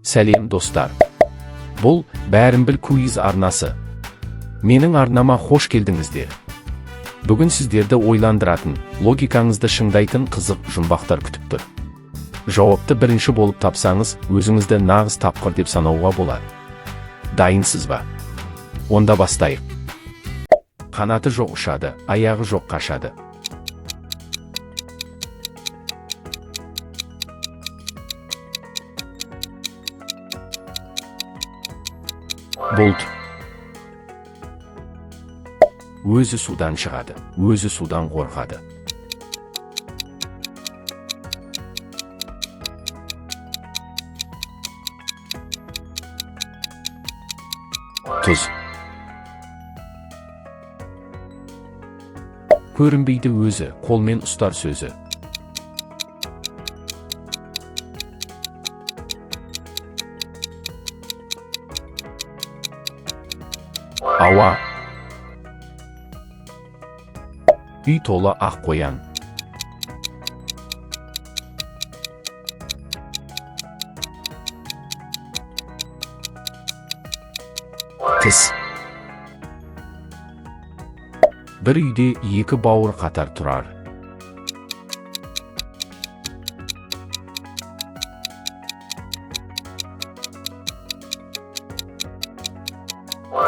Сәлем достар. Бұл бәрін біл квиз арнасы. Менің арнама хош келдіңіздер. Бүгін сіздерді ойландыратын, логикаңызды шыңдайтын қызық жұмбақтар күтіп тұр. Жауапты бірінші болып тапсаңыз, өзіңізді нағыз тапқыр деп санауға болады. Дайынсыз ба? Онда бастайық. Қанаты жоқ ұшады, аяғы жоқ қашады. Бұлт. Өзі судан шығады, өзі судан қорқады. Тұз. Көрінбейді өзі, қолмен ұстар сөзі. Ауа. Үй толы ақ қоян. Тіс. Бір үйде екі бауыр қатар тұрар.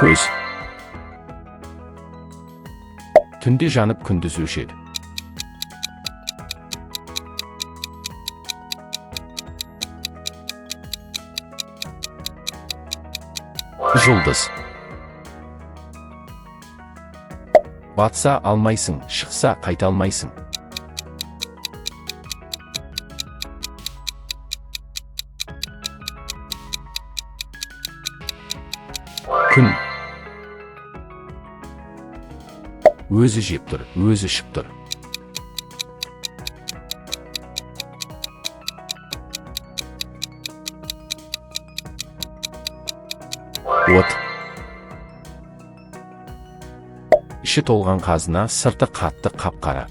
Көз. Түнде жанып күндіз өшеді. Жұлдыз. Батса алмайсың, шықса қайта алмайсың. Күн. Өзі жеп тұр, өзі ішіп тұр. От. Іші толған қазына, сырты қатты қап-қара.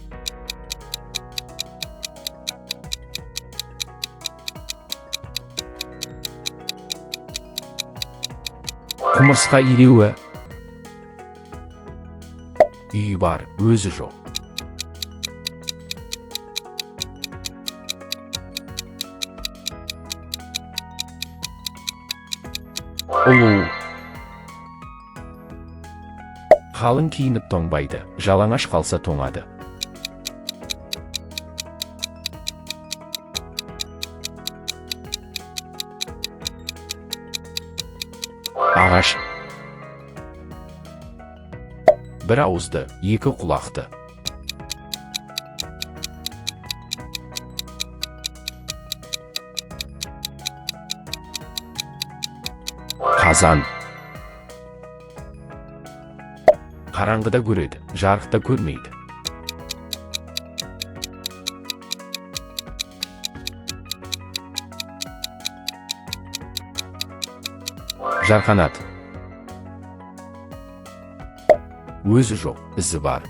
Құмырсқа илеуі. Үйі бар, өзі жоқ. Ұлу. Қалың киініп тоңбайды, жалаңаш қалса тоңады. Ағаш. Бір ауызды, екі құлақты. Қазан. Қараңғыда көреді, жарықта көрмейді. Жарқанат. Өзі жоқ, ізі бар.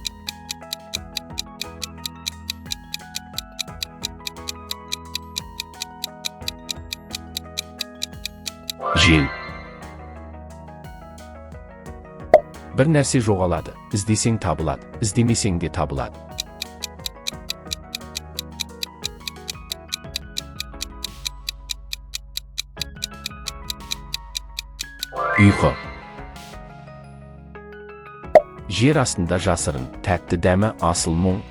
Жел. Бір нәрсе жоғалады, іздесең табылады, іздемесең де табылады. Ұйқы. Жер астында жасырын, тәтті дәмі асыл мұң.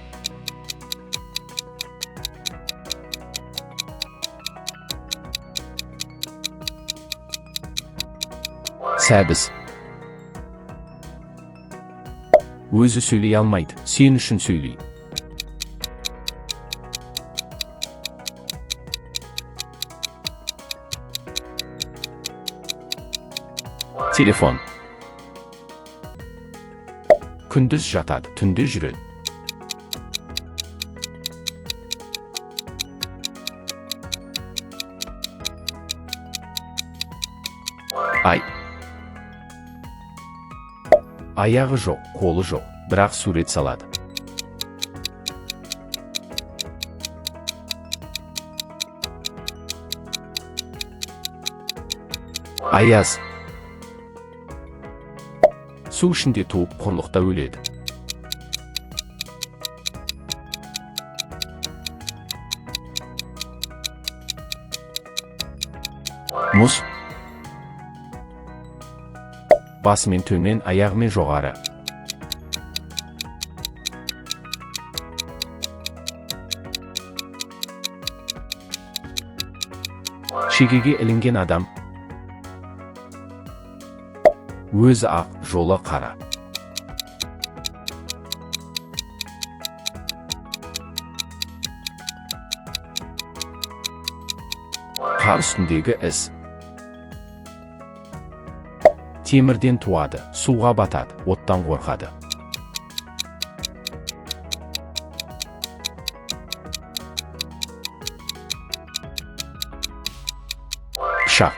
Сәбіз. Өзі сөйлей алмайды, сен үшін сөйлейді. Телефон. Күндіз жатады, түнде жүреді. Ай. Аяғы жоқ, қолы жоқ, бірақ сурет салады. Аяз. Су ішінде туып, құрлықта өледі. Мұз. Басымен төмен, аяғымен жоғары. Шегеге ілінген адам. Өзі ақ, жолы қара. Қар үстіндегі із. Темірден туады, суға батады, оттан қорқады. Пышақ.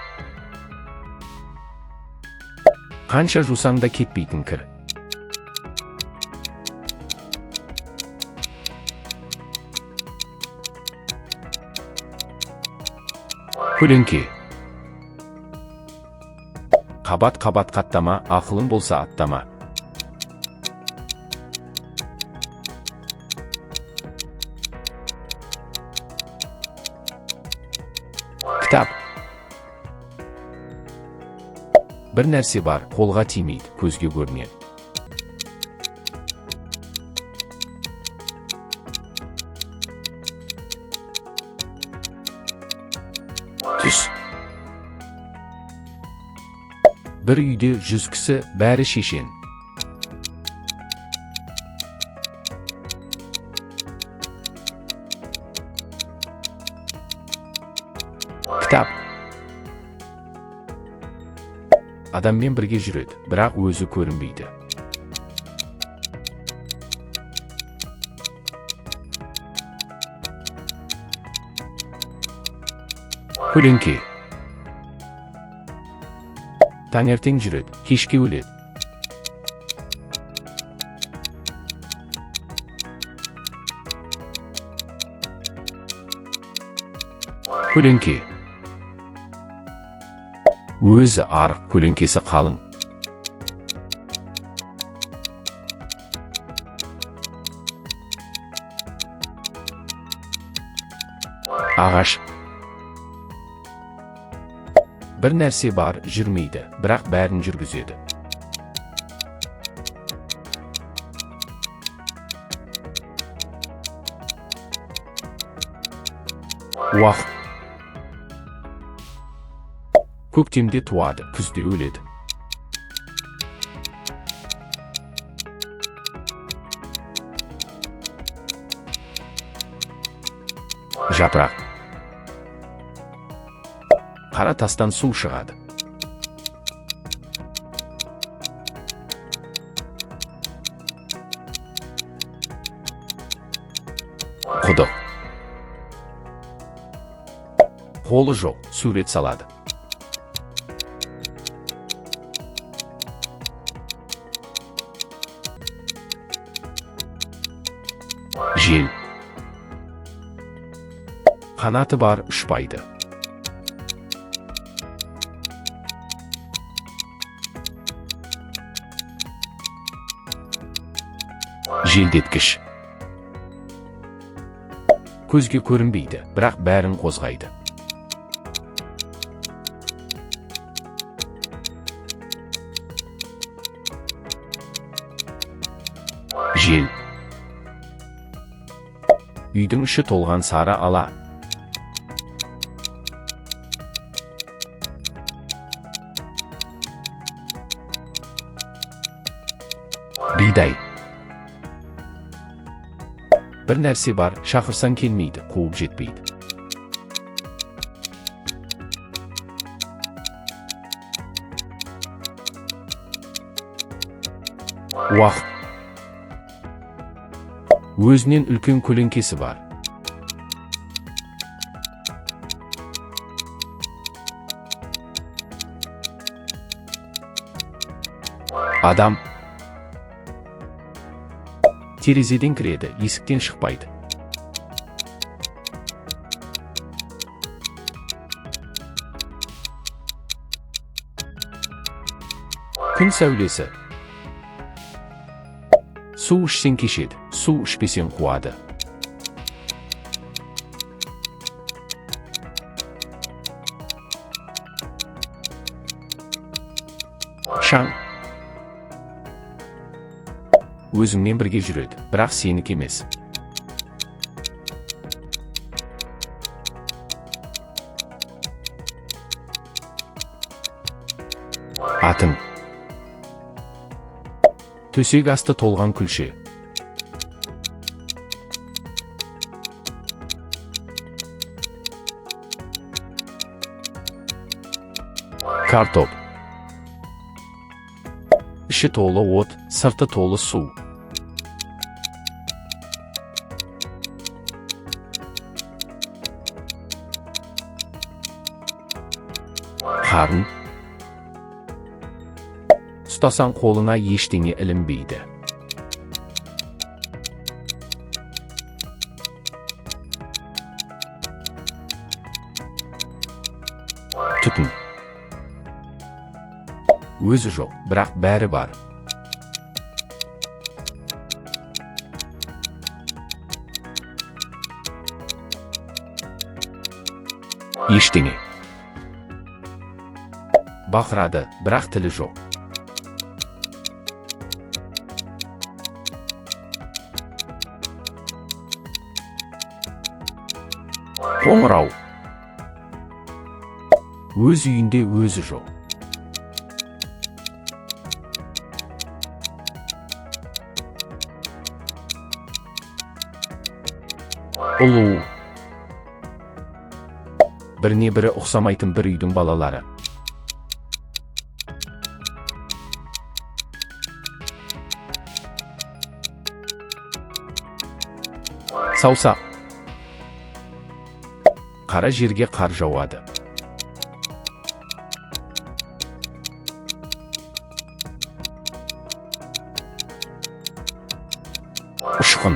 Қанша жусаң да кетпейтін кір. Көлеңке. Қабат-қабат қаттама, ақылың болса аттама. Кітап. Бір нәрсе бар, қолға тимейді, көзге көрінеді. Түс. Бір үйде 100 кісі, бәрі шешен. Кітап. Адаммен бірге жүреді, бірақ өзі көрінбейді. Көлеңке. Таңертең жүреді, кешке өледі. Көлеңке. Өзі арық, көлеңкесі қалың. Ағаш. Бір нәрсе бар, жүрмейді, бірақ бәрін жүргізеді. Уақыт. Көктемде туады, күзде өледі. Жапырақ. Қара тастан су шығады. Құдық. Қолы жоқ, сурет салады. Жел. Қанаты бар, ұшпайды. Желдеткіш. Көзге көрінбейді, бірақ бәрін қозғайды. Жел. Үйдің іші толған сары ала. Бидай. Бір нәрсе бар, шақырсаң келмейді, қуып жетпейді. Уақыт. Өзінен үлкен көлеңкесі бар. Адам. Терезеден кіреді, есіктен шықпайды. Күн сәулесі. Су ішсең кешеді, су ішпесең қуады. Шаң. Өзіңмен бірге жүреді, бірақ сенікі емес. Атың. Төсек асты толған күлше. Картоп. Іші толы от, сырты толы су. Қарын. Ұстасаң қолыңа ештеңе ілінбейді. Түтін. Өзі жоқ, бірақ бәрі бар. Ештеңе. Бақырады, бірақ тілі жоқ. Қоңырау. Өз үйінде өзі жоқ. Ұлу. Біріне бірі ұқсамайтын бір үйдің балалары. Саусақ. Қара жерге қар жауады. Ұшқын.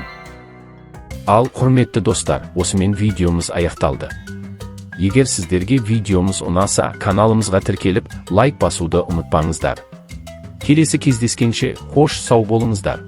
Ал, құрметті достар, осымен видеомыз аяқталды. Егер сіздерге видеомыз ұнаса, каналымызға тіркеліп, лайк басуды ұмытпаңыздар. Келесі кездескенше, қош сау болыңыздар.